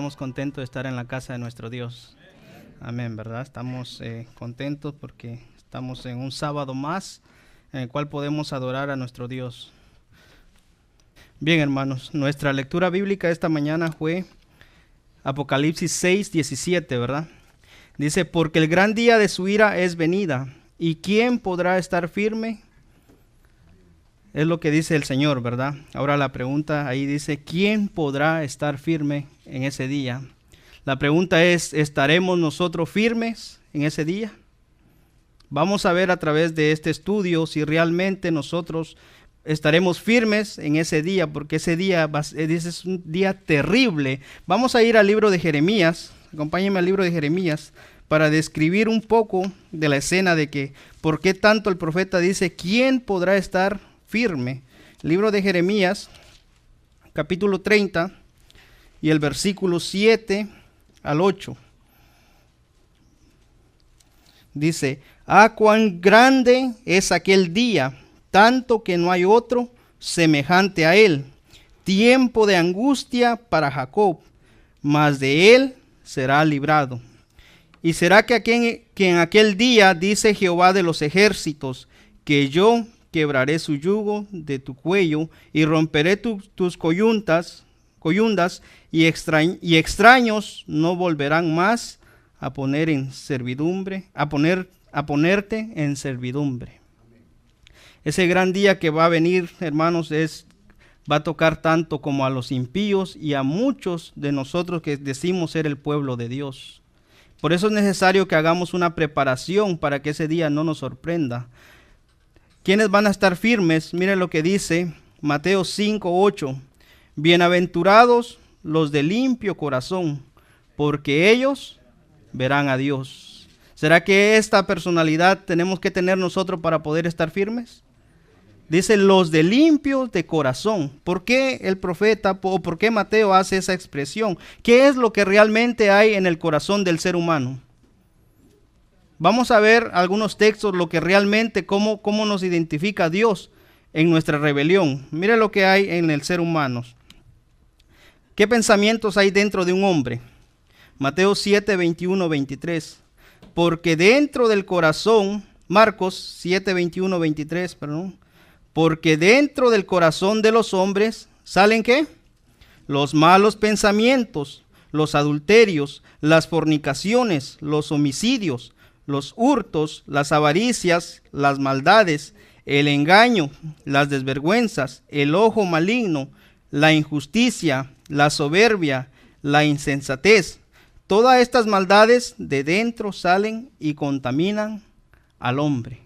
estamos contentos de estar en la casa de nuestro Dios. Amén, ¿verdad? Estamos contentos porque estamos en un sábado más en el cual podemos adorar a nuestro Dios. Bien, hermanos, nuestra lectura bíblica esta mañana fue Apocalipsis 6, 17, ¿verdad? Dice, porque el gran día de su ira es venida, ¿y quién podrá estar firme? Es lo que dice el Señor, ¿verdad? Ahora la pregunta ahí dice, ¿quién podrá estar firme en ese día? La pregunta es, ¿estaremos nosotros firmes en ese día? Vamos a ver a través de este estudio si realmente nosotros estaremos firmes en ese día, porque ese día es un día terrible. Vamos a ir al libro de Jeremías, acompáñenme al libro de Jeremías, para describir un poco de la escena de que, ¿por qué tanto el profeta dice, ¿quién podrá estar firme? Libro de Jeremías, capítulo 30, y el versículo 7 al 8. Dice, cuán grande es aquel día, tanto que no hay otro semejante a él. Tiempo de angustia para Jacob, mas de él será librado. Y será que en aquel día, dice Jehová de los ejércitos, que yo quebraré su yugo de tu cuello y romperé tus coyundas y extraños no volverán más a ponerte en servidumbre. Ese gran día que va a venir, hermanos, va a tocar tanto como a los impíos y a muchos de nosotros que decimos ser el pueblo de Dios. Por eso es necesario que hagamos una preparación para que ese día no nos sorprenda. ¿Quiénes van a estar firmes? Miren lo que dice Mateo 5, 8. Bienaventurados los de limpio corazón, porque ellos verán a Dios. ¿Será que esta personalidad tenemos que tener nosotros para poder estar firmes? Dice los de limpio de corazón. ¿Por qué el profeta o por qué Mateo hace esa expresión? ¿Qué es lo que realmente hay en el corazón del ser humano? Vamos a ver algunos textos, lo que realmente, cómo nos identifica Dios en nuestra rebelión. Mire lo que hay en el ser humano. ¿Qué pensamientos hay dentro de un hombre? Mateo 7, 21, 23. Porque dentro del corazón, Marcos 7, 21, 23, perdón. Porque dentro del corazón de los hombres, ¿salen qué? Los malos pensamientos, los adulterios, las fornicaciones, los homicidios, los hurtos, las avaricias, las maldades, el engaño, las desvergüenzas, el ojo maligno, la injusticia, la soberbia, la insensatez. Todas estas maldades de dentro salen y contaminan al hombre.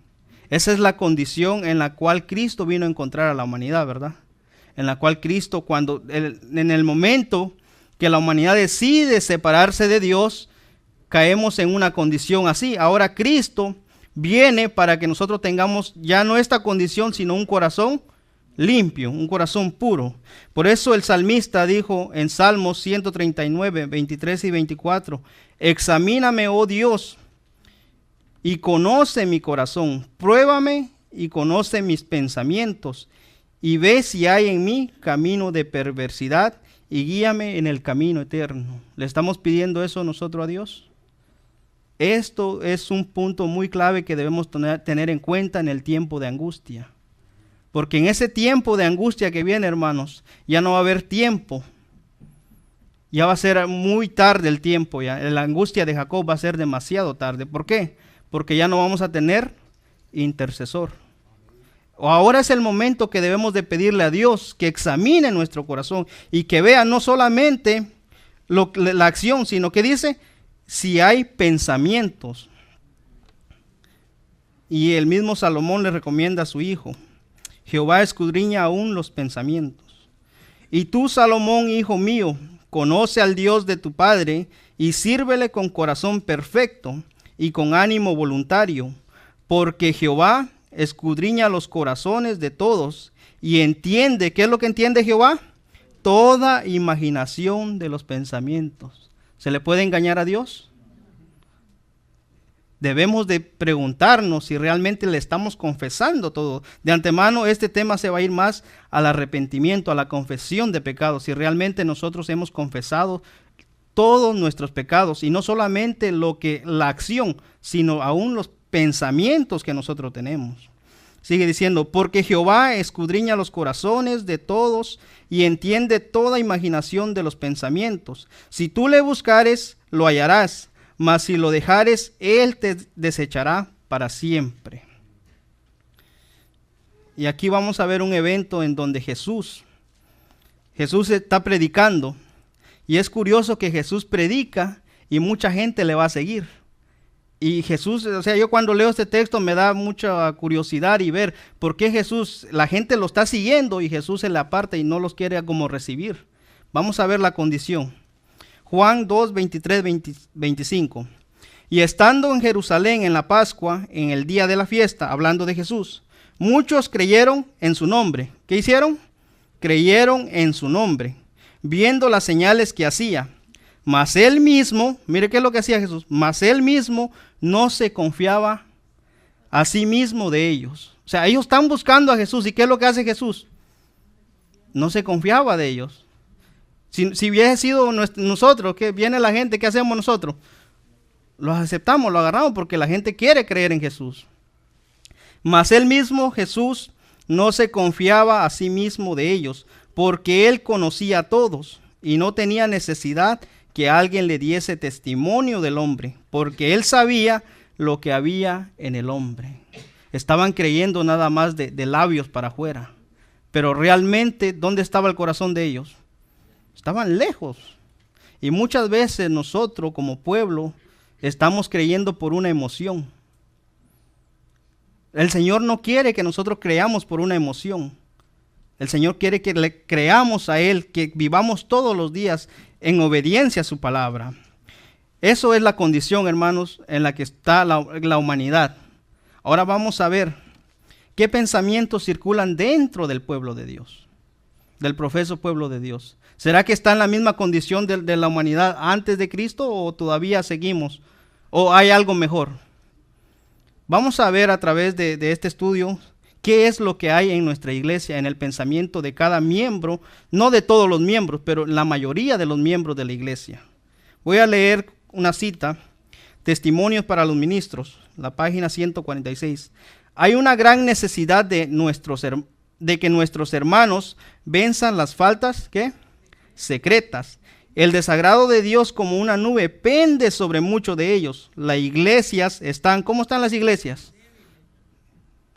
Esa es la condición en la cual Cristo vino a encontrar a la humanidad, ¿verdad? En la cual Cristo, en el momento que la humanidad decide separarse de Dios, caemos en una condición así. Ahora Cristo viene para que nosotros tengamos ya no esta condición, sino un corazón limpio, un corazón puro. Por eso el salmista dijo en Salmos 139, 23 y 24, examíname, oh Dios, y conoce mi corazón, pruébame y conoce mis pensamientos, y ve si hay en mí camino de perversidad, y guíame en el camino eterno. ¿Le estamos pidiendo eso nosotros a Dios? Esto es un punto muy clave que debemos tener en cuenta en el tiempo de angustia. Porque en ese tiempo de angustia que viene, hermanos, ya no va a haber tiempo. Ya va a ser muy tarde el tiempo. Ya. La angustia de Jacob va a ser demasiado tarde. ¿Por qué? Porque ya no vamos a tener intercesor. Ahora es el momento que debemos de pedirle a Dios que examine nuestro corazón y que vea no solamente la acción, sino que dice si hay pensamientos. Y el mismo Salomón le recomienda a su hijo, Jehová escudriña aún los pensamientos. Y tú, Salomón, hijo mío, conoce al Dios de tu padre y sírvele con corazón perfecto y con ánimo voluntario, porque Jehová escudriña los corazones de todos y entiende, ¿qué es lo que entiende Jehová? Toda imaginación de los pensamientos. ¿Se le puede engañar a Dios? Debemos de preguntarnos si realmente le estamos confesando todo. De antemano este tema se va a ir más al arrepentimiento, a la confesión de pecados. Si realmente nosotros hemos confesado todos nuestros pecados, y no solamente la acción, sino aún los pensamientos que nosotros tenemos. Sigue diciendo, porque Jehová escudriña los corazones de todos y entiende toda imaginación de los pensamientos. Si tú le buscares, lo hallarás, mas si lo dejares, él te desechará para siempre. Y aquí vamos a ver un evento en donde Jesús está predicando, y es curioso que Jesús predica y mucha gente le va a seguir. Y Jesús, o sea, yo cuando leo este texto me da mucha curiosidad y ver por qué la gente lo está siguiendo y Jesús se le aparta y no los quiere como recibir. Vamos a ver la condición. Juan 2, 23, 25. Y estando en Jerusalén en la Pascua, en el día de la fiesta, hablando de Jesús, muchos creyeron en su nombre. ¿Qué hicieron? Creyeron en su nombre, viendo las señales que hacía. Mas él mismo, mire qué es lo que hacía Jesús, mas él mismo no se confiaba a sí mismo de ellos. O sea, ellos están buscando a Jesús, ¿y qué es lo que hace Jesús? No se confiaba de ellos. Si hubiese sido nosotros, que viene la gente, ¿qué hacemos nosotros? Los aceptamos, lo agarramos porque la gente quiere creer en Jesús. Mas él mismo, Jesús, no se confiaba a sí mismo de ellos, porque él conocía a todos y no tenía necesidad que alguien le diese testimonio del hombre, porque él sabía lo que había en el hombre. Estaban creyendo nada más de labios para afuera, pero realmente, ¿dónde estaba el corazón de ellos? Estaban lejos. Y muchas veces nosotros como pueblo estamos creyendo por una emoción. El Señor no quiere que nosotros creamos por una emoción. El Señor quiere que le creamos a Él, que vivamos todos los días en obediencia a su palabra. Eso es la condición, hermanos, en la que está la humanidad. Ahora vamos a ver qué pensamientos circulan dentro del pueblo de Dios, del profeso pueblo de Dios. ¿Será que está en la misma condición de la humanidad antes de Cristo o todavía seguimos? ¿O hay algo mejor? Vamos a ver a través de este estudio qué es lo que hay en nuestra iglesia, en el pensamiento de cada miembro, no de todos los miembros, pero la mayoría de los miembros de la iglesia. Voy a leer una cita, Testimonios para los Ministros, la página 146. Hay una gran necesidad de que nuestros hermanos venzan las faltas, ¿qué? Secretas. El desagrado de Dios como una nube pende sobre muchos de ellos. Las iglesias ¿cómo están las iglesias?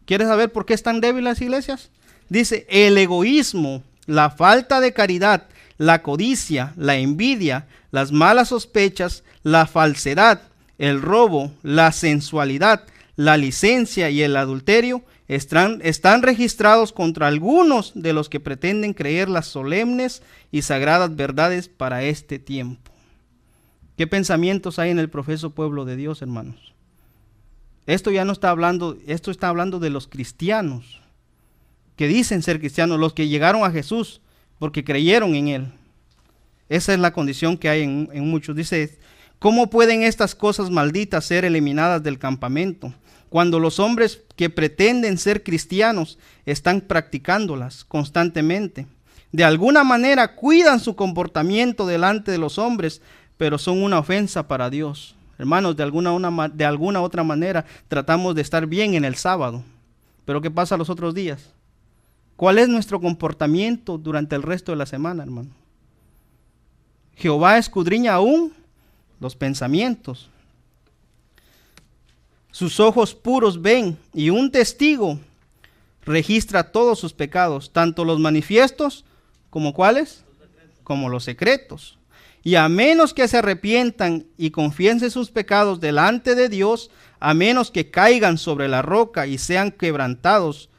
¿Quieres saber por qué están débiles las iglesias? Dice, el egoísmo, la falta de caridad, la codicia, la envidia, las malas sospechas, la falsedad, el robo, la sensualidad, la licencia y el adulterio están registrados contra algunos de los que pretenden creer las solemnes y sagradas verdades para este tiempo. ¿Qué pensamientos hay en el profeso pueblo de Dios, hermanos? Esto está hablando de los cristianos, que dicen ser cristianos, los que llegaron a Jesús porque creyeron en Él. Esa es la condición que hay en muchos. Dice, ¿cómo pueden estas cosas malditas ser eliminadas del campamento, cuando los hombres que pretenden ser cristianos están practicándolas constantemente? De alguna manera cuidan su comportamiento delante de los hombres, pero son una ofensa para Dios. Hermanos, de alguna otra manera tratamos de estar bien en el sábado, pero ¿qué pasa los otros días? ¿Cuál es nuestro comportamiento durante el resto de la semana, hermano? Jehová escudriña aún los pensamientos. Sus ojos puros ven, y un testigo registra todos sus pecados, tanto los manifiestos como ¿cuáles? Como los secretos. Y a menos que se arrepientan y confiesen sus pecados delante de Dios, a menos que caigan sobre la roca y sean quebrantados,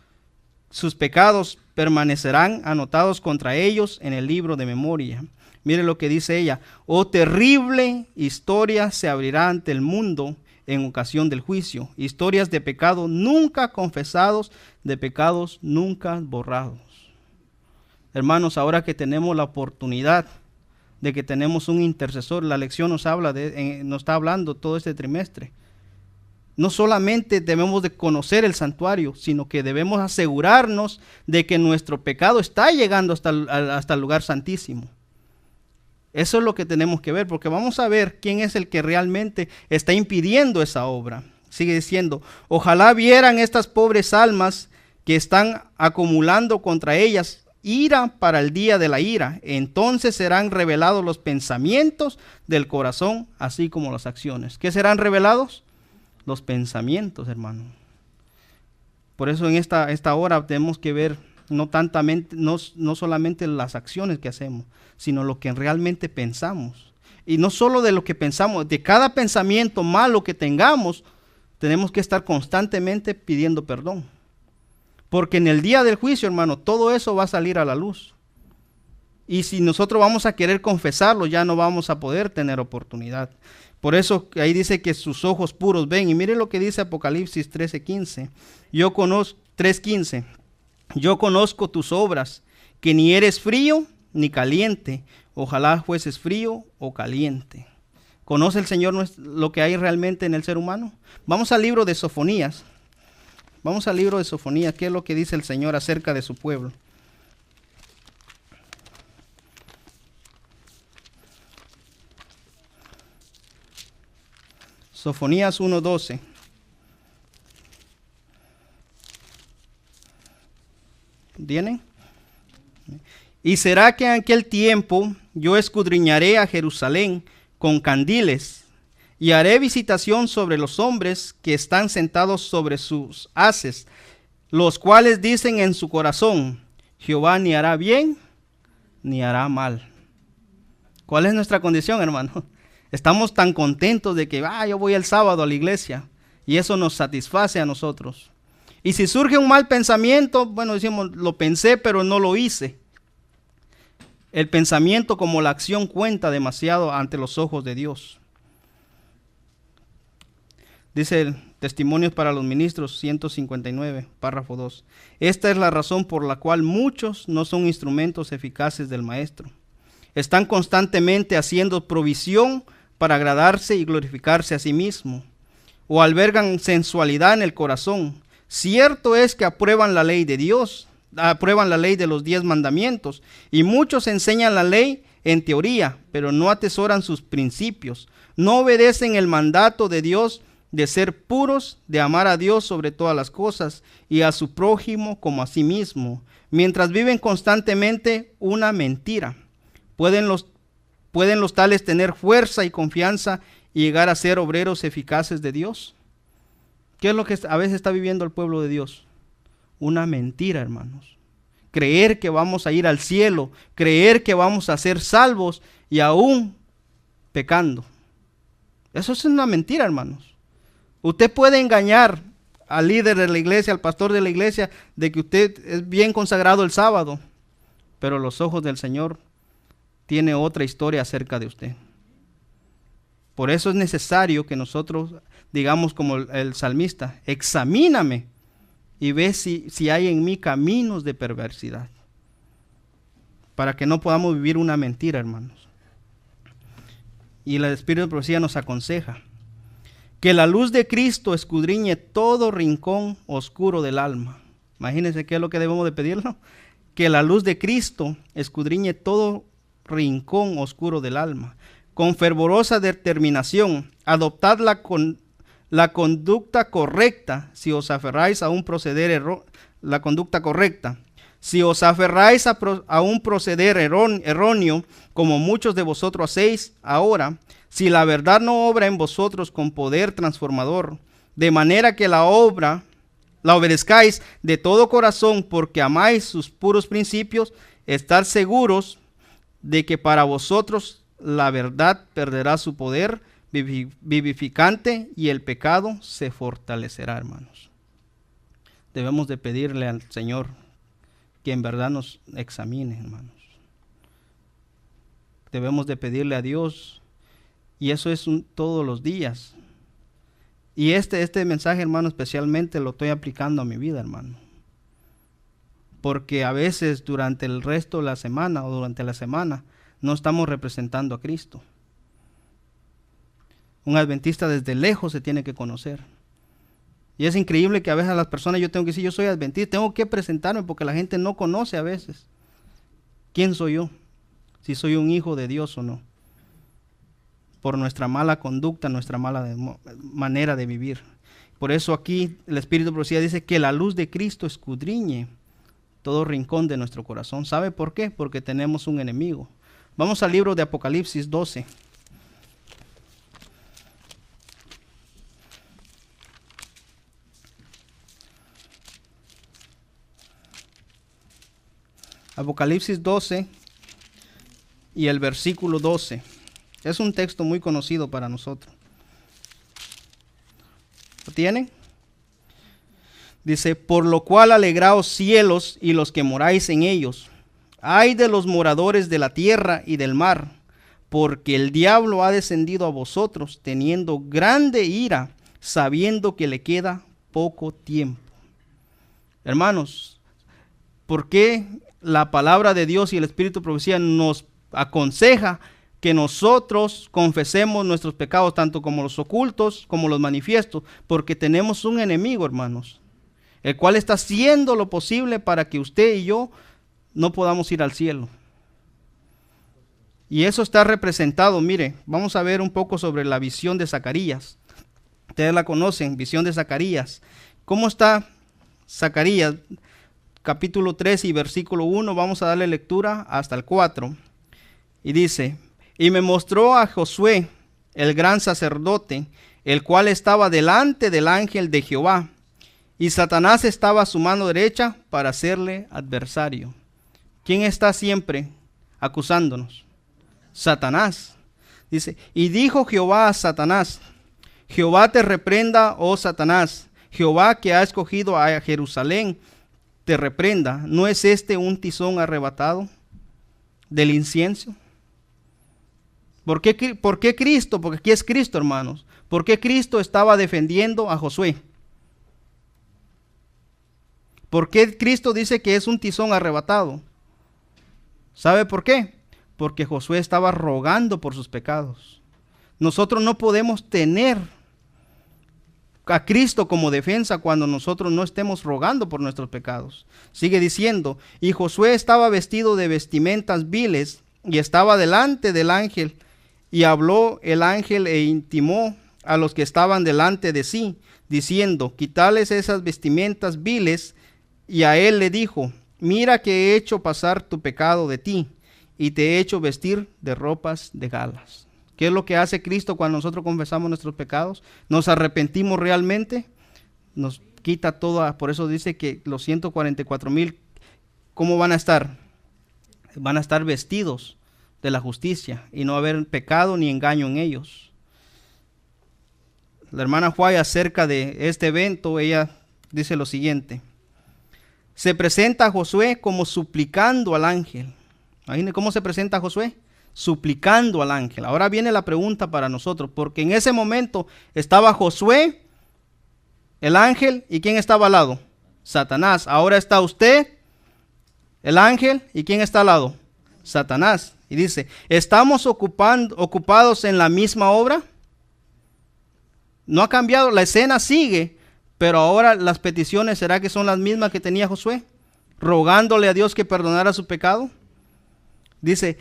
sus pecados permanecerán anotados contra ellos en el libro de memoria. Mire lo que dice ella. Oh, terrible historia se abrirá ante el mundo en ocasión del juicio. Historias de pecado nunca confesados, de pecados nunca borrados. Hermanos, ahora que tenemos la oportunidad de que tenemos un intercesor, la lección nos está hablando todo este trimestre. No solamente debemos de conocer el santuario, sino que debemos asegurarnos de que nuestro pecado está llegando hasta el lugar santísimo. Eso es lo que tenemos que ver, porque vamos a ver quién es el que realmente está impidiendo esa obra. Sigue diciendo, ojalá vieran estas pobres almas que están acumulando contra ellas ira para el día de la ira. Entonces serán revelados los pensamientos del corazón, así como las acciones. ¿Qué serán revelados? Los pensamientos, hermano. Por eso en esta hora tenemos que ver no solamente las acciones que hacemos, sino lo que realmente pensamos. Y no solo de lo que pensamos, de cada pensamiento malo que tengamos, tenemos que estar constantemente pidiendo perdón. Porque en el día del juicio, hermano, todo eso va a salir a la luz. Y si nosotros vamos a querer confesarlo, ya no vamos a poder tener oportunidad. Por eso ahí dice que sus ojos puros ven. Y mire lo que dice Apocalipsis 13:15. 3:15. Yo conozco tus obras, que ni eres frío ni caliente. Ojalá fueses frío o caliente. ¿Conoce el Señor lo que hay realmente en el ser humano? Vamos al libro de Sofonías. Vamos al libro de Sofonías. ¿Qué es lo que dice el Señor acerca de su pueblo? Sofonías 1:12. ¿Tienen? Y será que en aquel tiempo yo escudriñaré a Jerusalén con candiles y haré visitación sobre los hombres que están sentados sobre sus haces, los cuales dicen en su corazón, Jehová ni hará bien ni hará mal. ¿Cuál es nuestra condición, hermano? Estamos tan contentos de que yo voy el sábado a la iglesia y eso nos satisface a nosotros. Y si surge un mal pensamiento, bueno, decimos, lo pensé pero no lo hice. El pensamiento como la acción cuenta demasiado ante los ojos de Dios. Dice el Testimonios para los Ministros 159, párrafo 2. Esta es la razón por la cual muchos no son instrumentos eficaces del Maestro. Están constantemente haciendo provisión para agradarse y glorificarse a sí mismo, o albergan sensualidad en el corazón. Cierto es que aprueban la ley de Dios, aprueban la ley de los 10 mandamientos, y muchos enseñan la ley en teoría, pero no atesoran sus principios. No obedecen el mandato de Dios de ser puros, de amar a Dios sobre todas las cosas y a su prójimo como a sí mismo, mientras viven constantemente una mentira. ¿Pueden los tales tener fuerza y confianza y llegar a ser obreros eficaces de Dios? ¿Qué es lo que a veces está viviendo el pueblo de Dios? Una mentira, hermanos. Creer que vamos a ir al cielo, creer que vamos a ser salvos y aún pecando. Eso es una mentira, hermanos. Usted puede engañar al líder de la iglesia, al pastor de la iglesia, de que usted es bien consagrado el sábado, pero los ojos del Señor tiene otra historia acerca de usted. Por eso es necesario que nosotros digamos como el salmista, examíname y ve si hay en mí caminos de perversidad, para que no podamos vivir una mentira, hermanos. Y el Espíritu de Profecía nos aconseja que la luz de Cristo escudriñe todo rincón oscuro del alma. Imagínense qué es lo que debemos de pedirlo. Que la luz de Cristo escudriñe todo rincón oscuro del alma. Con fervorosa determinación, adoptad la conducta correcta si os aferráis a un proceder la conducta correcta. Si os aferráis a un proceder erróneo, como muchos de vosotros hacéis ahora, si la verdad no obra en vosotros con poder transformador, de manera que la obedezcáis de todo corazón porque amáis sus puros principios, estar seguros de que para vosotros la verdad perderá su poder vivificante y el pecado se fortalecerá, hermanos. Debemos de pedirle al Señor que en verdad nos examine, hermanos. Debemos de pedirle a Dios, y eso es todos los días. Y este mensaje, hermano, especialmente lo estoy aplicando a mi vida, hermano. Porque a veces durante el resto de la semana o durante la semana no estamos representando a Cristo. Un adventista desde lejos se tiene que conocer. Y es increíble que a veces a las personas yo tengo que decir, yo soy adventista, tengo que presentarme porque la gente no conoce a veces quién soy yo. si soy un hijo de Dios o no, por nuestra mala conducta, nuestra mala manera de vivir. Por eso aquí el Espíritu de Profecía dice que la luz de Cristo escudriñe todo rincón de nuestro corazón. ¿Sabe por qué? Porque tenemos un enemigo. Vamos al libro de Apocalipsis 12. Apocalipsis 12 y el versículo 12. Es un texto muy conocido para nosotros. ¿Lo tienen? Dice, por lo cual alegraos cielos y los que moráis en ellos. Ay de los moradores de la tierra y del mar, porque el diablo ha descendido a vosotros, teniendo grande ira, sabiendo que le queda poco tiempo. Hermanos, ¿por qué la palabra de Dios y el Espíritu de Profecía nos aconseja que nosotros confesemos nuestros pecados, tanto como los ocultos como los manifiestos? Porque tenemos un enemigo, hermanos, el cual está haciendo lo posible para que usted y yo no podamos ir al cielo. Y eso está representado, mire, vamos a ver un poco sobre la visión de Zacarías. Ustedes la conocen, visión de Zacarías. ¿Cómo está Zacarías? Capítulo 3 y versículo 1, vamos a darle lectura hasta el 4. Y dice, y me mostró a Josué, el gran sacerdote, el cual estaba delante del ángel de Jehová, y Satanás estaba a su mano derecha para hacerle adversario. ¿Quién está siempre acusándonos? Satanás. Dice, y dijo Jehová a Satanás, Jehová te reprenda, oh Satanás, Jehová que ha escogido a Jerusalén, te reprenda. ¿No es este un tizón arrebatado del incienso? ¿Por qué Cristo? Porque aquí es Cristo, hermanos. ¿Por qué Cristo estaba defendiendo a Josué? ¿Por qué Cristo dice que es un tizón arrebatado? ¿Sabe por qué? Porque Josué estaba rogando por sus pecados. Nosotros no podemos tener a Cristo como defensa cuando nosotros no estemos rogando por nuestros pecados. Sigue diciendo, y Josué estaba vestido de vestimentas viles y estaba delante del ángel, y habló el ángel e intimó a los que estaban delante de sí, diciendo, quitales esas vestimentas viles, y a él le dijo, mira que he hecho pasar tu pecado de ti, y te he hecho vestir de ropas de galas. ¿Qué es lo que hace Cristo cuando nosotros confesamos nuestros pecados? Nos arrepentimos realmente, nos quita toda, por eso dice que los 144,000, ¿cómo van a estar? Van a estar vestidos de la justicia y no haber pecado ni engaño en ellos. La hermana Juárez, acerca de este evento, ella dice lo siguiente: se presenta a Josué como suplicando al ángel. Imagínense cómo se presenta a Josué, suplicando al ángel. Ahora viene la pregunta para nosotros, porque en ese momento estaba Josué, el ángel, ¿y quién estaba al lado? Satanás. Ahora está usted, el ángel, ¿y quién está al lado? Satanás. Y dice, ¿estamos ocupados en la misma obra? No ha cambiado, la escena sigue, pero ahora las peticiones, ¿será que son las mismas que tenía Josué? Rogándole a Dios que perdonara su pecado. Dice,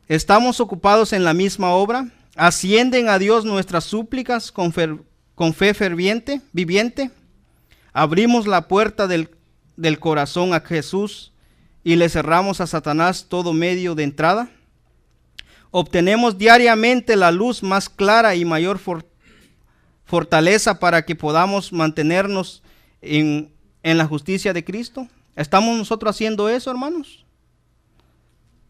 ¿estamos ocupados en la misma obra? ¿Ascienden a Dios nuestras súplicas con fe ferviente, viviente? ¿Abrimos la puerta del corazón a Jesús y le cerramos a Satanás todo medio de entrada? ¿Obtenemos diariamente la luz más clara y mayor fortaleza para que podamos mantenernos en la justicia de Cristo? ¿Estamos nosotros haciendo eso, hermanos?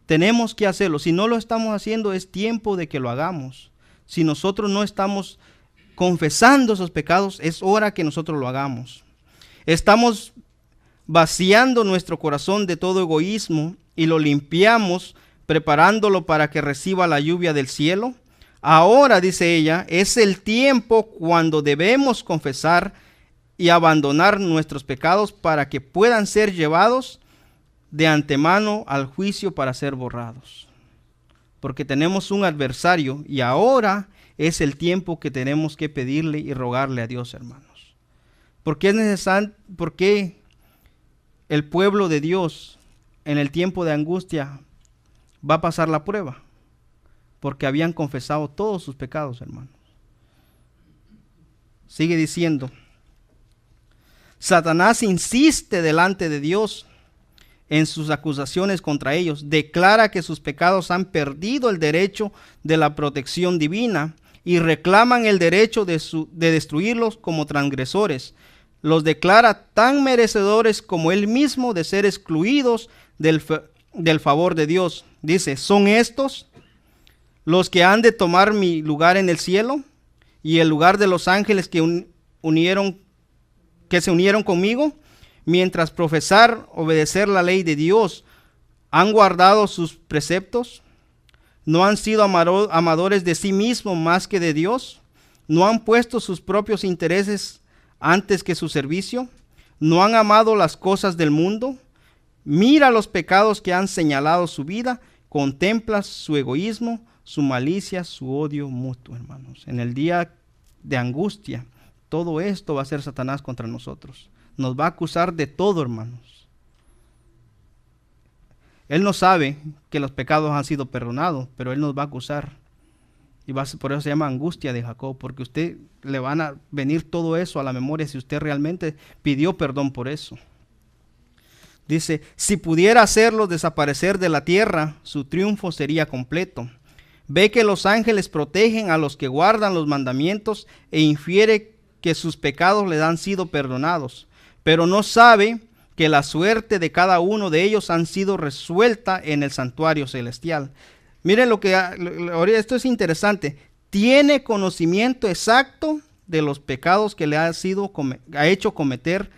Tenemos que hacerlo. Si no lo estamos haciendo, es tiempo de que lo hagamos. Si nosotros no estamos confesando esos pecados, es hora que nosotros lo hagamos. Estamos vaciando nuestro corazón de todo egoísmo y lo limpiamos, preparándolo para que reciba la lluvia del cielo. Ahora, dice ella, es el tiempo cuando debemos confesar y abandonar nuestros pecados para que puedan ser llevados de antemano al juicio para ser borrados. Porque tenemos un adversario y ahora es el tiempo que tenemos que pedirle y rogarle a Dios, hermanos. Porque es necesario, porque el pueblo de Dios en el tiempo de angustia va a pasar la prueba, porque habían confesado todos sus pecados, hermanos. Sigue diciendo, Satanás insiste delante de Dios en sus acusaciones contra ellos. Declara que sus pecados han perdido el derecho de la protección divina y reclaman el derecho de destruirlos como transgresores. Los declara tan merecedores como él mismo de ser excluidos del favor de Dios. Dice, ¿son estos los que han de tomar mi lugar en el cielo y el lugar de los ángeles que se unieron conmigo? Mientras profesar obedecer la ley de Dios, ¿han guardado sus preceptos? ¿No han sido amadores de sí mismos más que de Dios? ¿No han puesto sus propios intereses antes que su servicio? ¿No han amado las cosas del mundo? Mira los pecados que han señalado su vida, contempla su egoísmo, su malicia, su odio mutuo, hermanos. En el día de angustia, todo esto va a ser Satanás contra nosotros. Nos va a acusar de todo, hermanos. Él no sabe que los pecados han sido perdonados, pero él nos va a acusar. Y por eso se llama angustia de Jacob, porque usted le van a venir todo eso a la memoria si usted realmente pidió perdón por eso. Dice, si pudiera hacerlos desaparecer de la tierra, su triunfo sería completo. Ve que los ángeles protegen a los que guardan los mandamientos e infiere que sus pecados les han sido perdonados. Pero no sabe que la suerte de cada uno de ellos han sido resuelta en el santuario celestial. Miren esto es interesante. Tiene conocimiento exacto de los pecados que le ha hecho cometer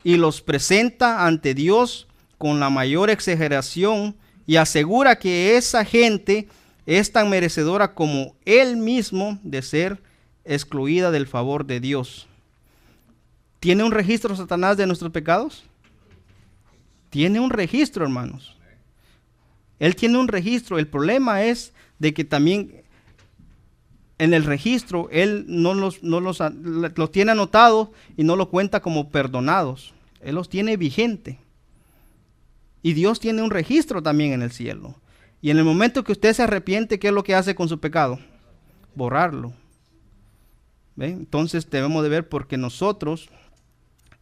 y los presenta ante Dios con la mayor exageración y asegura que esa gente es tan merecedora como él mismo de ser excluida del favor de Dios. ¿Tiene un registro Satanás de nuestros pecados? Tiene un registro, hermanos. Él tiene un registro. El problema es de que también en el registro él no los tiene anotados y no lo cuenta como perdonados. Él los tiene vigente. Y Dios tiene un registro también en el cielo. Y en el momento que usted se arrepiente, ¿qué es lo que hace con su pecado? Borrarlo. ¿Ve? Entonces debemos de ver, porque nosotros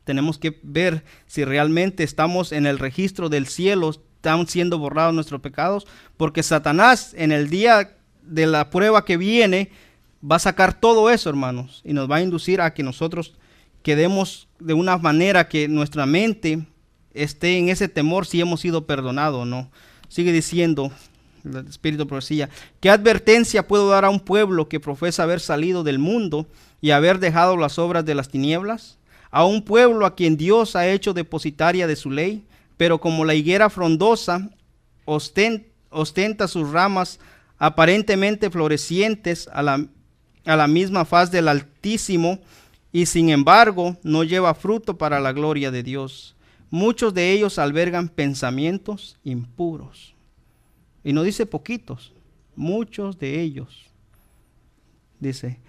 tenemos que ver si realmente estamos en el registro del cielo, están siendo borrados nuestros pecados, porque Satanás en el día de la prueba que viene va a sacar todo eso, hermanos, y nos va a inducir a que nosotros quedemos de una manera que nuestra mente esté en ese temor si hemos sido perdonados o no. Sigue diciendo el Espíritu de Profecía, ¿qué advertencia puedo dar a un pueblo que profesa haber salido del mundo y haber dejado las obras de las tinieblas? A un pueblo a quien Dios ha hecho depositaria de su ley, pero como la higuera frondosa ostenta sus ramas aparentemente florecientes a la misma faz del Altísimo, y sin embargo no lleva fruto para la gloria de Dios. Muchos de ellos albergan pensamientos impuros. Y no dice poquitos, muchos de ellos. Dice,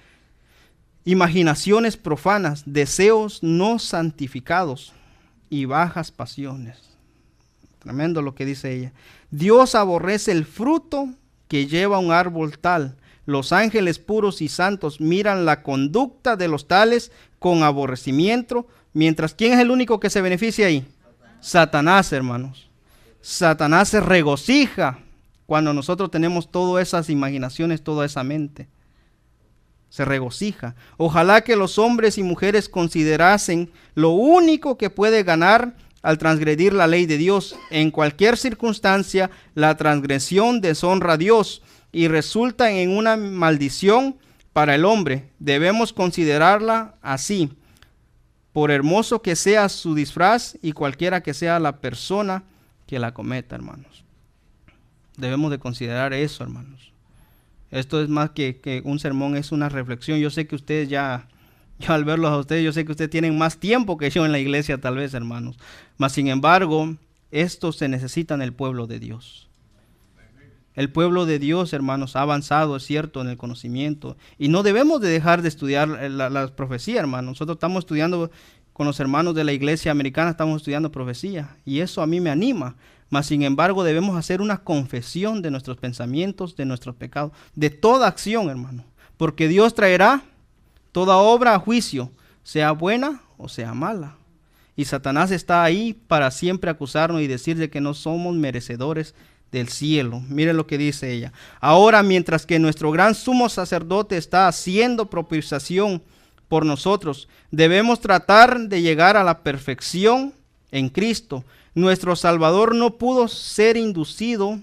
imaginaciones profanas, deseos no santificados y bajas pasiones. Tremendo lo que dice ella. Dios aborrece el fruto que lleva un árbol tal. Los ángeles puros y santos miran la conducta de los tales con aborrecimiento, mientras ¿quién es el único que se beneficia ahí? Satanás, hermanos. Satanás se regocija cuando nosotros tenemos todas esas imaginaciones, toda esa mente. Se regocija. Ojalá que los hombres y mujeres considerasen lo único que puede ganar al transgredir la ley de Dios. En cualquier circunstancia, la transgresión deshonra a Dios y resulta en una maldición para el hombre. Debemos considerarla así, por hermoso que sea su disfraz y cualquiera que sea la persona que la cometa, hermanos. Debemos de considerar eso, hermanos. Esto es más que un sermón, es una reflexión. Yo sé que ustedes yo al verlos a ustedes, yo sé que ustedes tienen más tiempo que yo en la iglesia tal vez, hermanos. Mas sin embargo, esto se necesita en el pueblo de Dios. El pueblo de Dios, hermanos, ha avanzado, es cierto, en el conocimiento. Y no debemos de dejar de estudiar la profecía, hermanos. Nosotros estamos estudiando con los hermanos de la iglesia americana, estamos estudiando profecía. Y eso a mí me anima. mas sin embargo debemos hacer una confesión de nuestros pensamientos, de nuestros pecados, de toda acción, hermano, porque Dios traerá toda obra a juicio, sea buena o sea mala. Y Satanás está ahí para siempre acusarnos y decir de que no somos merecedores del cielo. Miren lo que dice ella. Ahora, mientras que nuestro gran sumo sacerdote está haciendo propiciación por nosotros, debemos tratar de llegar a la perfección en Cristo. Nuestro Salvador no pudo ser inducido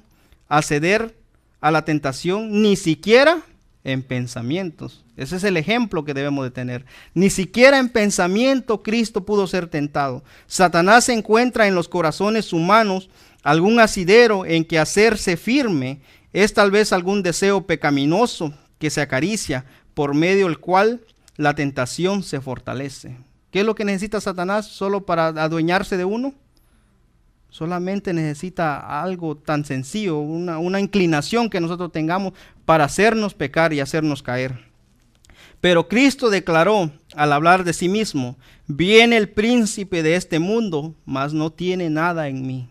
a ceder a la tentación, ni siquiera en pensamientos. Ese es el ejemplo que debemos de tener. Ni siquiera en pensamiento Cristo pudo ser tentado. Satanás encuentra en los corazones humanos algún asidero en que hacerse firme. Es tal vez algún deseo pecaminoso que se acaricia, por medio del cual la tentación se fortalece. ¿Qué es lo que necesita Satanás solo para adueñarse de uno? Solamente necesita algo tan sencillo, una inclinación que nosotros tengamos para hacernos pecar y hacernos caer. Pero Cristo declaró al hablar de sí mismo: viene el príncipe de este mundo, mas no tiene nada en mí.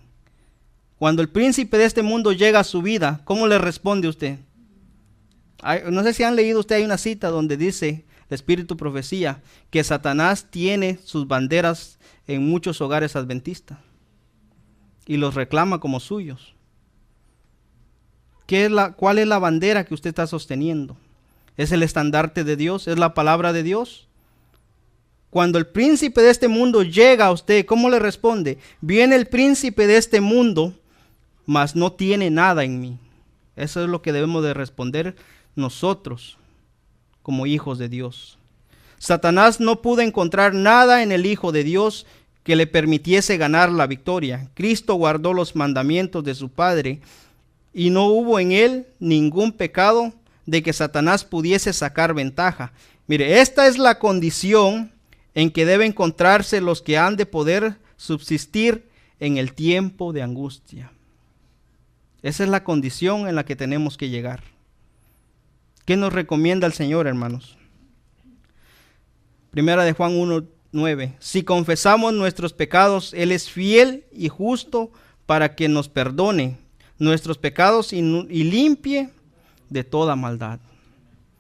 Cuando el príncipe de este mundo llega a su vida, ¿cómo le responde usted? No sé si han leído usted, hay una cita donde dice el Espíritu Profecía que Satanás tiene sus banderas en muchos hogares adventistas y los reclama como suyos. ¿Cuál es la bandera que usted está sosteniendo? ¿Es el estandarte de Dios? ¿Es la palabra de Dios? Cuando el príncipe de este mundo llega a usted, ¿cómo le responde? Viene el príncipe de este mundo, mas no tiene nada en mí. Eso es lo que debemos de responder nosotros como hijos de Dios. Satanás no pudo encontrar nada en el Hijo de Dios que le permitiese ganar la victoria. Cristo guardó los mandamientos de su Padre y no hubo en él ningún pecado de que Satanás pudiese sacar ventaja. Mire, esta es la condición en que deben encontrarse los que han de poder subsistir en el tiempo de angustia. Esa es la condición en la que tenemos que llegar. ¿Qué nos recomienda el Señor, hermanos? Primera de Juan 1:9. Si confesamos nuestros pecados, Él es fiel y justo para que nos perdone nuestros pecados y limpie de toda maldad.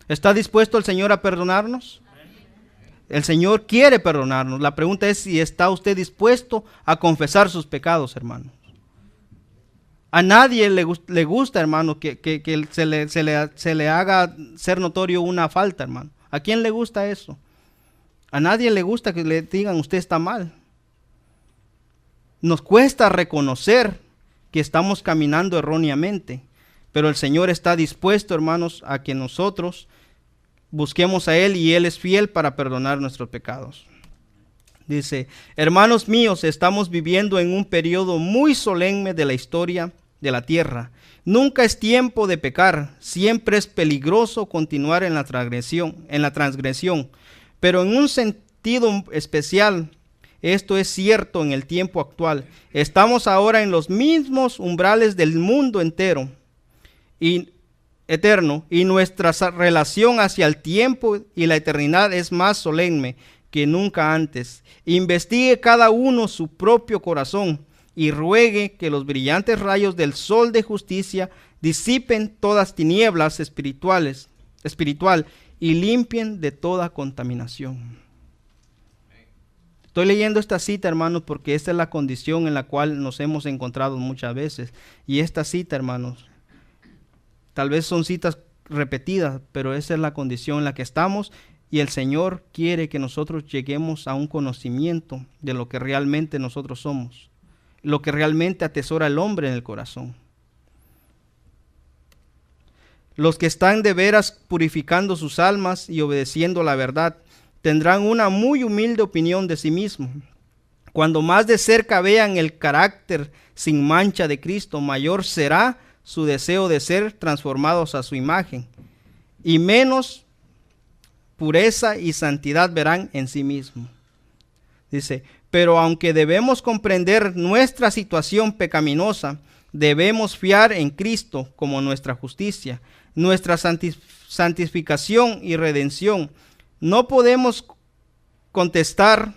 ¿Está dispuesto el Señor a perdonarnos? El Señor quiere perdonarnos. La pregunta es si está usted dispuesto a confesar sus pecados, hermanos. A nadie le gusta, hermano, que se le haga ser notorio una falta, hermano. ¿A quién le gusta eso? A nadie le gusta que le digan usted está mal. Nos cuesta reconocer que estamos caminando erróneamente, pero el Señor está dispuesto, hermanos, a que nosotros busquemos a Él y Él es fiel para perdonar nuestros pecados. Dice: hermanos míos, estamos viviendo en un periodo muy solemne de la historia de la tierra. Nunca es tiempo de pecar, siempre es peligroso continuar en la transgresión, pero en un sentido especial, esto es cierto en el tiempo actual. Estamos ahora en los mismos umbrales del mundo entero y eterno, y nuestra relación hacia el tiempo y la eternidad es más solemne que nunca antes. Investigue cada uno su propio corazón y ruegue que los brillantes rayos del sol de justicia disipen todas tinieblas espiritual y limpien de toda contaminación. Estoy leyendo esta cita, hermanos, porque esta es la condición en la cual nos hemos encontrado muchas veces. Y esta cita, hermanos, tal vez son citas repetidas, pero esa es la condición en la que estamos. Y el Señor quiere que nosotros lleguemos a un conocimiento de lo que realmente nosotros somos, lo que realmente atesora el hombre en el corazón. Los que están de veras purificando sus almas y obedeciendo la verdad, tendrán una muy humilde opinión de sí mismos. Cuando más de cerca vean el carácter sin mancha de Cristo, mayor será su deseo de ser transformados a su imagen, y menos pureza y santidad verán en sí mismos. Dice: pero aunque debemos comprender nuestra situación pecaminosa, debemos fiar en Cristo como nuestra justicia, nuestra santificación y redención. No podemos contestar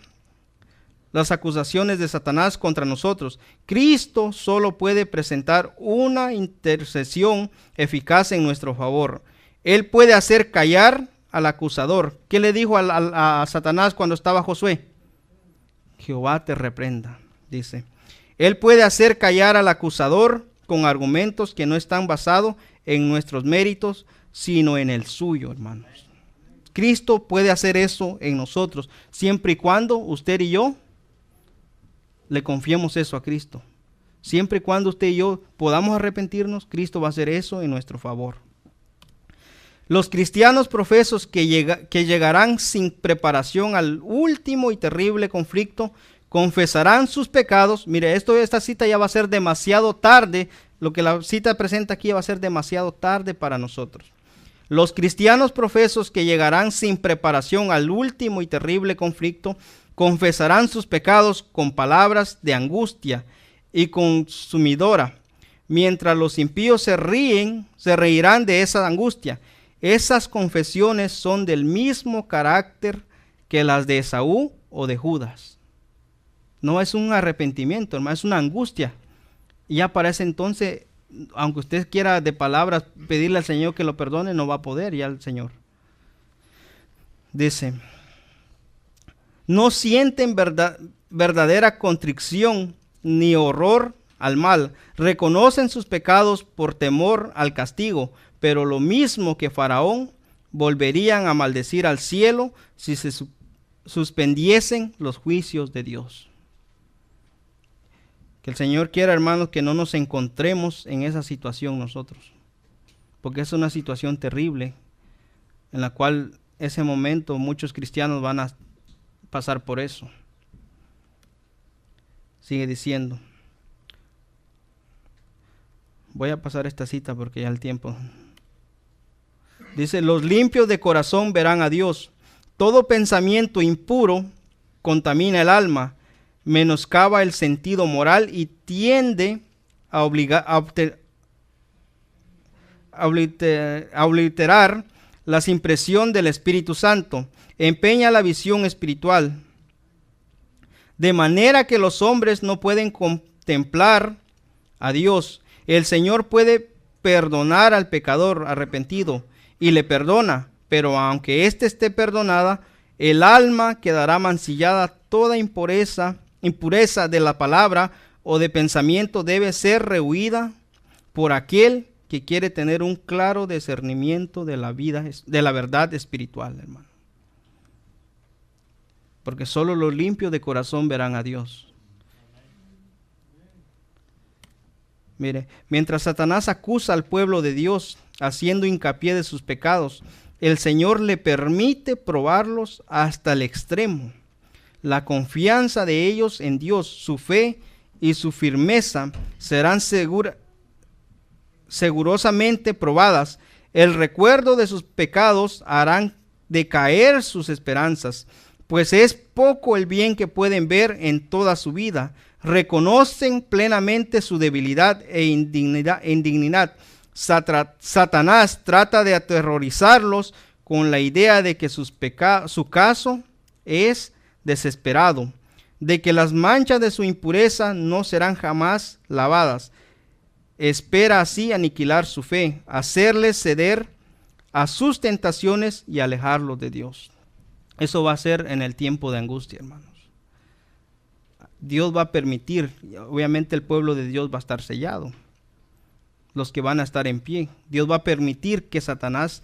las acusaciones de Satanás contra nosotros. Cristo solo puede presentar una intercesión eficaz en nuestro favor. Él puede hacer callar al acusador. ¿Qué le dijo a Satanás cuando estaba Josué? Jehová te reprenda, dice. Él puede hacer callar al acusador con argumentos que no están basados en nuestros méritos, sino en el suyo, hermanos. Cristo puede hacer eso en nosotros, siempre y cuando usted y yo le confiemos eso a Cristo. Siempre y cuando usted y yo podamos arrepentirnos, Cristo va a hacer eso en nuestro favor. Los cristianos profesos que llegarán sin preparación al último y terrible conflicto, confesarán sus pecados. Mire, esta cita ya va a ser demasiado tarde. Lo que la cita presenta aquí va a ser demasiado tarde para nosotros. Los cristianos profesos que llegarán sin preparación al último y terrible conflicto, confesarán sus pecados con palabras de angustia y consumidora, mientras los impíos se reirán de esa angustia. Esas confesiones son del mismo carácter que las de Esaú o de Judas. No es un arrepentimiento, hermano, es una angustia. Y ya para ese entonces, aunque usted quiera de palabras pedirle al Señor que lo perdone, no va a poder ya el Señor. Dice, no sienten verdadera contrición ni horror al mal. Reconocen sus pecados por temor al castigo, pero lo mismo que Faraón, volverían a maldecir al cielo si se suspendiesen los juicios de Dios. Que el Señor quiera, hermanos, que no nos encontremos en esa situación nosotros, porque es una situación terrible en la cual ese momento muchos cristianos van a pasar por eso. Sigue diciendo. Voy a pasar esta cita porque ya el tiempo. Dice, los limpios de corazón verán a Dios. Todo pensamiento impuro contamina el alma, menoscaba el sentido moral y tiende a obliterar la impresión del Espíritu Santo. Empeña la visión espiritual, de manera que los hombres no pueden contemplar a Dios. El Señor puede perdonar al pecador arrepentido y le perdona, pero aunque éste esté perdonada, el alma quedará mancillada. Toda impureza de la palabra o de pensamiento debe ser rehuida por aquel que quiere tener un claro discernimiento de la verdad espiritual, hermano. Porque solo los limpios de corazón verán a Dios. Mire, mientras Satanás acusa al pueblo de Dios, haciendo hincapié de sus pecados, el Señor le permite probarlos hasta el extremo. La confianza de ellos en Dios, su fe y su firmeza serán segurosamente probadas. El recuerdo de sus pecados harán decaer sus esperanzas, pues es poco el bien que pueden ver en toda su vida. Reconocen plenamente su debilidad e indignidad. Satanás trata de aterrorizarlos con la idea de que su caso es desesperado, de que las manchas de su impureza no serán jamás lavadas. Espera así aniquilar su fe, hacerles ceder a sus tentaciones y alejarlos de Dios. Eso va a ser en el tiempo de angustia, hermanos. Dios va a permitir, obviamente el pueblo de Dios va a estar sellado, los que van a estar en pie. Dios va a permitir que Satanás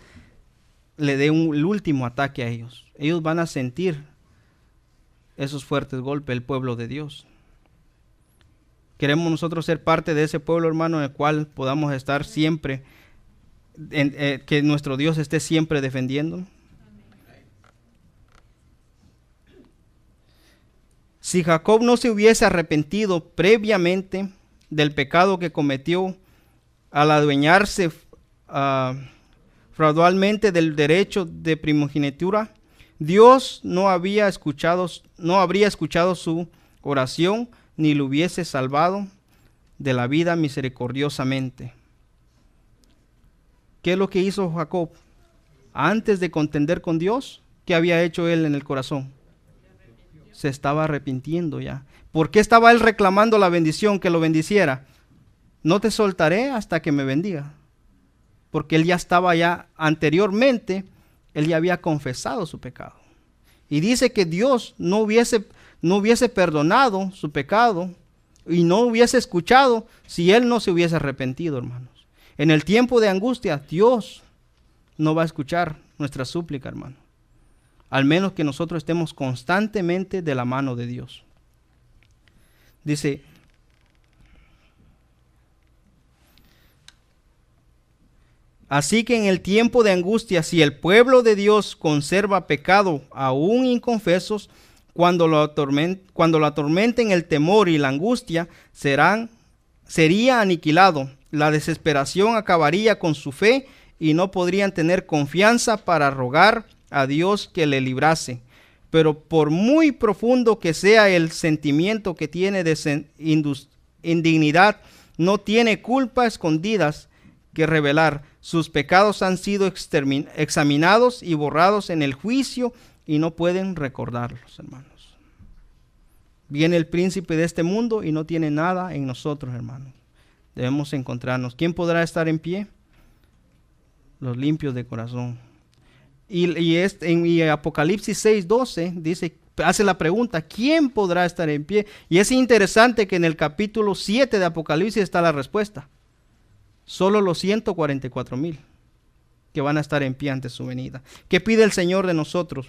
le dé el último ataque a ellos. Ellos van a sentir esos fuertes golpes, el pueblo de Dios. Queremos nosotros ser parte de ese pueblo, hermano, en el cual podamos estar siempre, que nuestro Dios esté siempre defendiéndonos. Si Jacob no se hubiese arrepentido previamente del pecado que cometió al adueñarse fraudulentamente del derecho de primogenitura, Dios no habría escuchado su oración, ni lo hubiese salvado de la vida misericordiosamente. ¿Qué es lo que hizo Jacob? Antes de contender con Dios, ¿qué había hecho él en el corazón? se estaba arrepintiendo ya. ¿Por qué estaba él reclamando la bendición, que lo bendiciera? No te soltaré hasta que me bendiga. Porque él ya estaba ya anteriormente, él ya había confesado su pecado. Y dice que Dios no hubiese perdonado su pecado y no hubiese escuchado si él no se hubiese arrepentido, hermanos. En el tiempo de angustia, Dios no va a escuchar nuestra súplica, hermano. Al menos que nosotros estemos constantemente de la mano de Dios. Dice, así que en el tiempo de angustia, si el pueblo de Dios conserva pecado aún inconfesos, cuando lo atormenten el temor y la angustia, sería aniquilado. La desesperación acabaría con su fe y no podrían tener confianza para rogar a Dios que le librase. Pero por muy profundo que sea el sentimiento que tiene de indignidad, no tiene culpa escondidas que revelar. Sus pecados han sido examinados y borrados en el juicio y no pueden recordarlos, hermanos. Viene el príncipe de este mundo y no tiene nada en nosotros, hermanos. Debemos encontrarnos. ¿Quién podrá estar en pie? Los limpios de corazón. Y Apocalipsis 6:12 dice, hace la pregunta, ¿quién podrá estar en pie? Y es interesante que en el capítulo 7 de Apocalipsis está la respuesta. Solo los 144,000 que van a estar en pie ante su venida. ¿Qué pide el Señor de nosotros?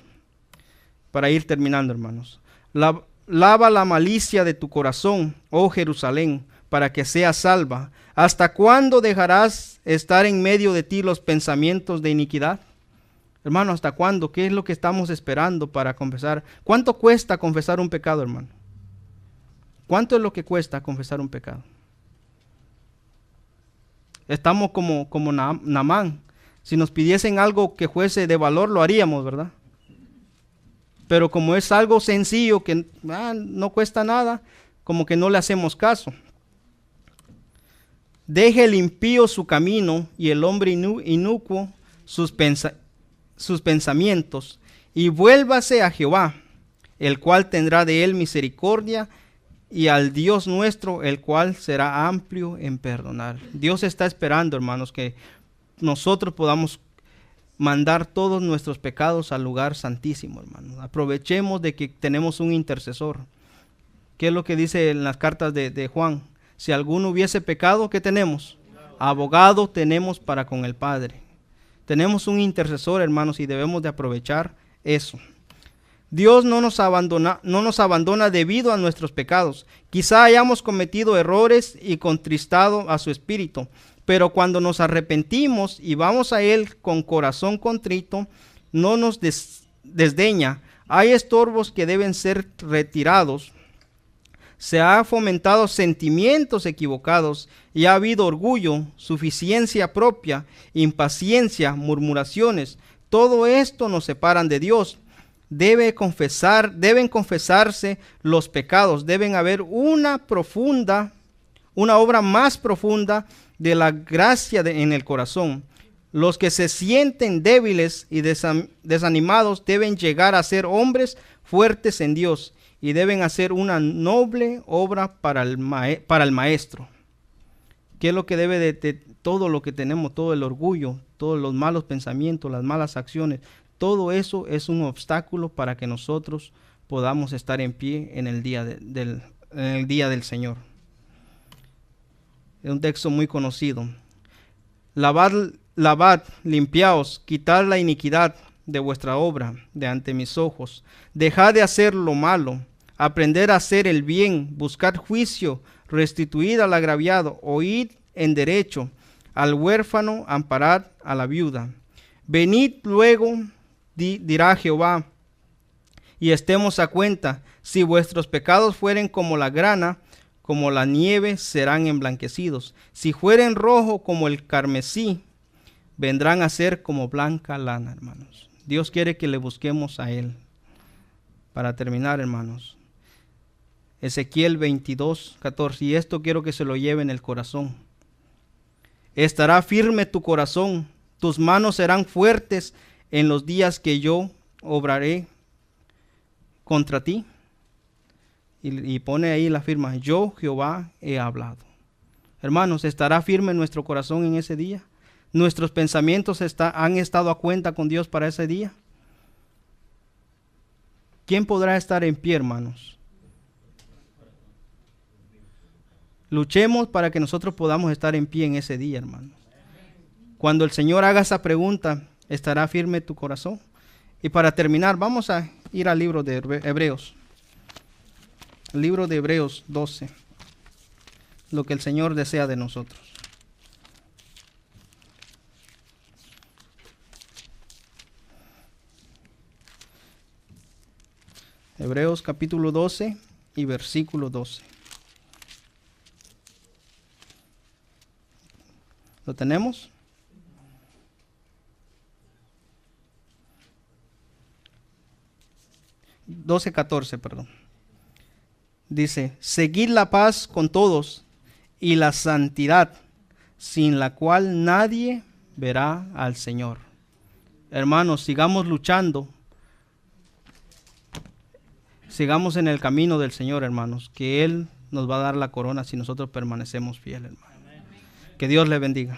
Para ir terminando, hermanos. Lava la malicia de tu corazón, oh Jerusalén, para que seas salva. ¿Hasta cuándo dejarás estar en medio de ti los pensamientos de iniquidad? Hermano, ¿hasta cuándo? ¿Qué es lo que estamos esperando para confesar? ¿Cuánto cuesta confesar un pecado, hermano? ¿Cuánto es lo que cuesta confesar un pecado? Estamos como Naamán. Si nos pidiesen algo que fuese de valor, lo haríamos, ¿verdad? Pero como es algo sencillo, que no cuesta nada, como que no le hacemos caso. Deje el impío su camino y el hombre inicuo sus pensamientos, y vuélvase a Jehová, el cual tendrá de él misericordia, y al Dios nuestro, el cual será amplio en perdonar. Dios está esperando, hermanos, que nosotros podamos mandar todos nuestros pecados al lugar santísimo, hermanos. Aprovechemos de que tenemos un intercesor. ¿Qué es lo que dice en las cartas de Juan? Si alguno hubiese pecado, ¿qué tenemos? Abogado tenemos para con el Padre. Tenemos un intercesor, hermanos, y debemos de aprovechar eso. Dios no nos abandona debido a nuestros pecados. Quizá hayamos cometido errores y contristado a su espíritu, pero cuando nos arrepentimos y vamos a Él con corazón contrito, no nos desdeña. Hay estorbos que deben ser retirados. Se ha fomentado sentimientos equivocados y ha habido orgullo, suficiencia propia, impaciencia, murmuraciones. Todo esto nos separan de Dios. Deben confesarse los pecados. Deben haber una obra más profunda de la gracia en el corazón. Los que se sienten débiles y desanimados deben llegar a ser hombres fuertes en Dios y deben hacer una noble obra para el maestro. ¿Qué es lo que debe de todo lo que tenemos, todo el orgullo, todos los malos pensamientos, las malas acciones? Todo eso es un obstáculo para que nosotros podamos estar en pie en el día del Señor. Es un texto muy conocido. Lavad, limpiaos, quitad la iniquidad de vuestra obra de ante mis ojos. Dejad de hacer lo malo, aprender a hacer el bien, buscar juicio, restituid al agraviado, oíd en derecho, al huérfano, amparad a la viuda. Venid luego, dirá Jehová, y estemos a cuenta. Si vuestros pecados fueren como la grana, como la nieve serán emblanquecidos. Si fueren rojo como el carmesí, vendrán a ser como blanca lana, hermanos. Dios quiere que le busquemos a Él. Para terminar, hermanos, Ezequiel 22:14, y esto quiero que se lo lleve en el corazón. Estará firme tu corazón, tus manos serán fuertes en los días que yo obraré contra ti. y pone ahí la firma, yo Jehová he hablado. Hermanos, ¿estará firme nuestro corazón en ese día? ¿Nuestros pensamientos han estado a cuenta con Dios para ese día? ¿Quién podrá estar en pie, hermanos? Luchemos para que nosotros podamos estar en pie en ese día, hermanos. Cuando el Señor haga esa pregunta, ¿estará firme tu corazón? Y para terminar, vamos a ir al libro de Hebreos. El libro de Hebreos 12. Lo que el Señor desea de nosotros. Hebreos capítulo 12 y versículo 12. ¿Lo tenemos? Doce, 14, perdón. Dice, seguid la paz con todos y la santidad, sin la cual nadie verá al Señor. Hermanos, sigamos luchando. Sigamos en el camino del Señor, hermanos, que Él nos va a dar la corona si nosotros permanecemos fieles, hermanos. Que Dios le bendiga.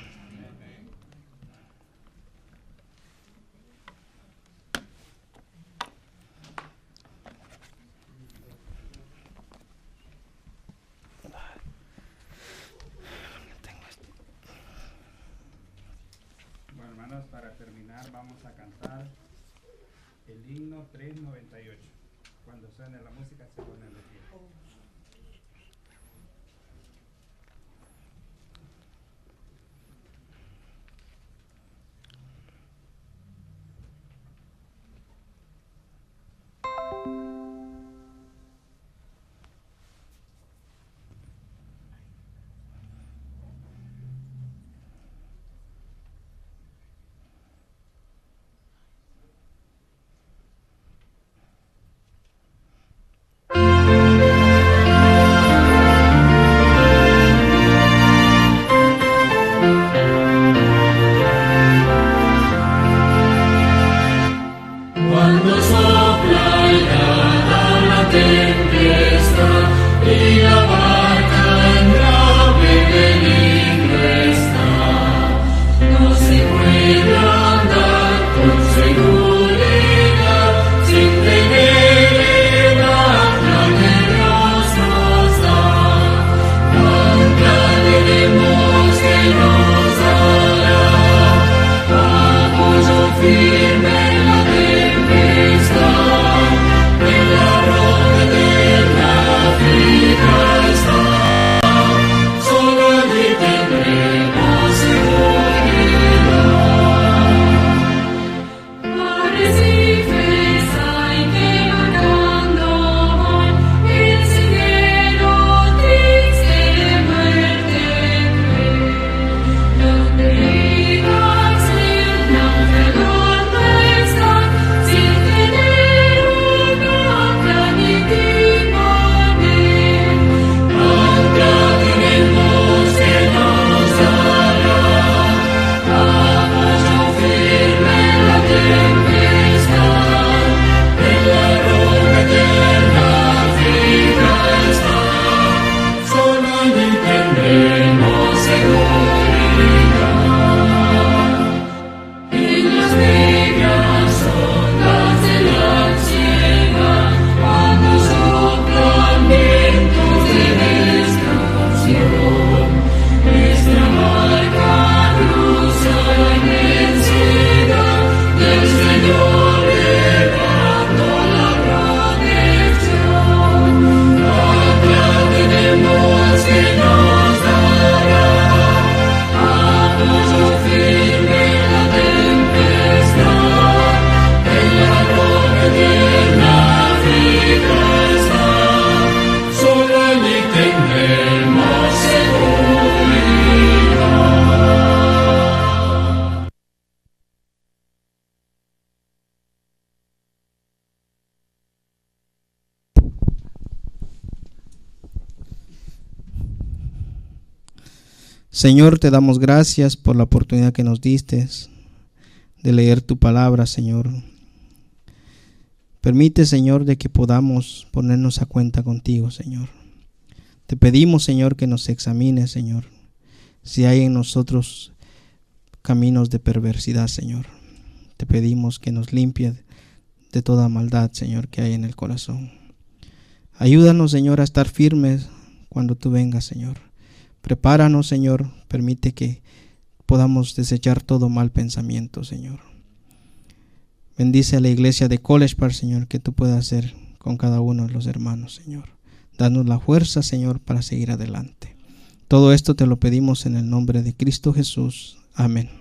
Bueno, hermanos, para terminar vamos a cantar el himno 398. Cuando suene la música se pone de pie. Cuando sopla y nada la tempestad y la barca en grave peligro está, no se puede andar con seguridad sin tener en la que Dios nos da. Nunca tenemos que nos dará apoyo firme. Señor, te damos gracias por la oportunidad que nos diste de leer tu palabra, Señor. Permite, Señor, de que podamos ponernos a cuenta contigo, Señor. Te pedimos, Señor, que nos examines, Señor, si hay en nosotros caminos de perversidad, Señor. Te pedimos que nos limpie de toda maldad, Señor, que hay en el corazón. Ayúdanos, Señor, a estar firmes cuando tú vengas, Señor. Prepáranos, Señor. Permite que podamos desechar todo mal pensamiento, Señor. Bendice a la iglesia de College Park, Señor, que tú puedas hacer con cada uno de los hermanos, Señor. Danos la fuerza, Señor, para seguir adelante. Todo esto te lo pedimos en el nombre de Cristo Jesús. Amén.